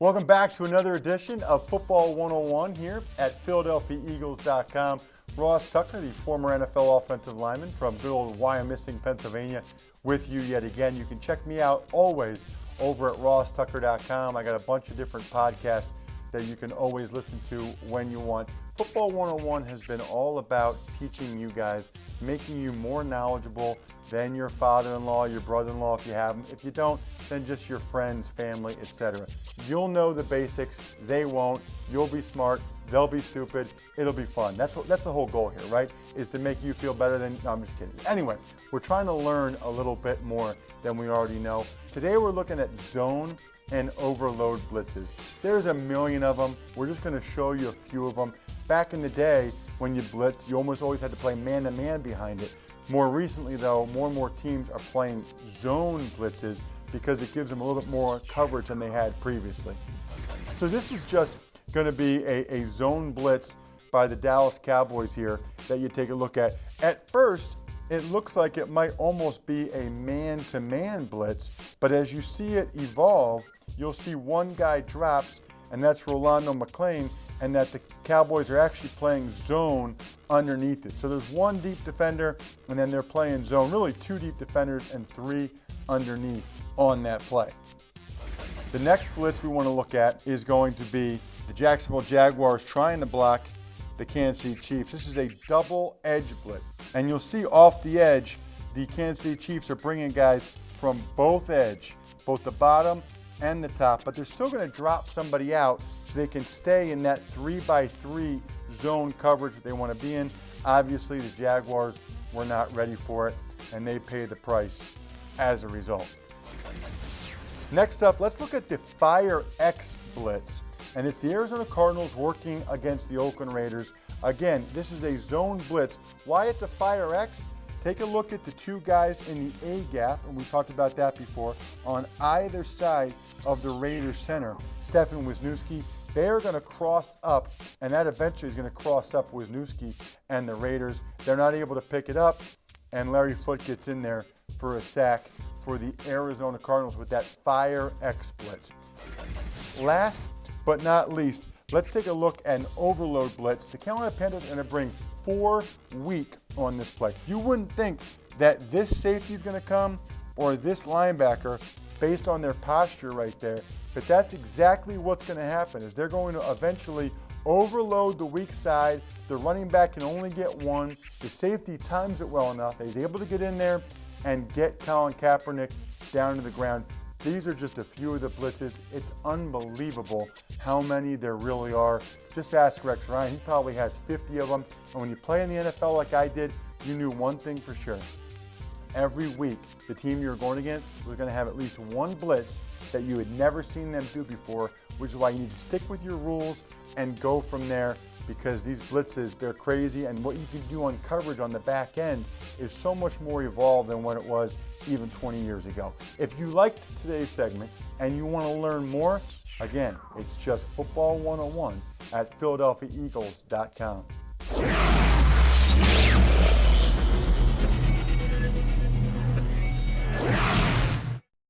Welcome back to another edition of Football 101 here at PhiladelphiaEagles.com. Ross Tucker, the former NFL offensive lineman from good old Wyomissing, Pennsylvania, with you yet again. You can check me out always over at RossTucker.com. I got a bunch of different podcasts that you can always listen to when you want. Football 101 has been all about teaching you guys, making you more knowledgeable than your father-in-law, your brother-in-law if you have them. If you don't, then just your friends, family, etc. You'll know the basics, they won't. You'll be smart, they'll be stupid, it'll be fun. That's the whole goal here, right? Is to make you feel better than, no, I'm just kidding. Anyway, we're trying to learn a little bit more than we already know. Today we're looking at zone and overload blitzes. There's a million of them. We're just going to show you a few of them. Back in the day, when you blitz, you almost always had to play man-to-man behind it. More recently, though, more and more teams are playing zone blitzes because it gives them a little bit more coverage than they had previously. So this is just going to be a zone blitz by the Dallas Cowboys here that you take a look at. At first, it looks like it might almost be a man-to-man blitz, but as you see it evolve, you'll see one guy drops, and that's Rolando McClain, and that the Cowboys are actually playing zone underneath it. So there's one deep defender, and then they're playing zone. Really two deep defenders and three underneath on that play. The next blitz we want to look at is going to be the Jacksonville Jaguars trying to block the Kansas City Chiefs. This is a double edge blitz. And you'll see off the edge, the Kansas City Chiefs are bringing guys from both edge, both the bottom and the top, but they're still going to drop somebody out so they can stay in that 3-by-3 zone coverage that they want to be in. Obviously, the Jaguars were not ready for it, and they paid the price as a result. Next up, let's look at the Fire X blitz. And it's the Arizona Cardinals working against the Oakland Raiders. Again, this is a zone blitz. Why it's a Fire X? Take a look at the two guys in the A gap, and we talked about that before, on either side of the Raiders center. Stefan Wisniewski, they're going to cross up, and that eventually is going to cross up Wisniewski and the Raiders. They're not able to pick it up, and Larry Foote gets in there for a sack for the Arizona Cardinals with that Fire X blitz. Last but not least, let's take a look at an overload blitz. The Carolina Panthers are going to bring 4 weak on this play. You wouldn't think that this safety is going to come or this linebacker based on their posture right there, but that's exactly what's going to happen is they're going to eventually overload the weak side. The running back can only get one. The safety times it well enough. He's able to get in there and get Colin Kaepernick down to the ground. These are just a few of the blitzes. It's unbelievable how many there really are. Just ask Rex Ryan. He probably has 50 of them. And when you play in the NFL like I did, you knew one thing for sure. Every week, the team you're going against was going to have at least one blitz that you had never seen them do before, which is why you need to stick with your rules and go from there, because these blitzes, they're crazy, and what you can do on coverage on the back end is so much more evolved than what it was even 20 years ago. If you liked today's segment and you want to learn more, again, it's just Football 101 at PhiladelphiaEagles.com.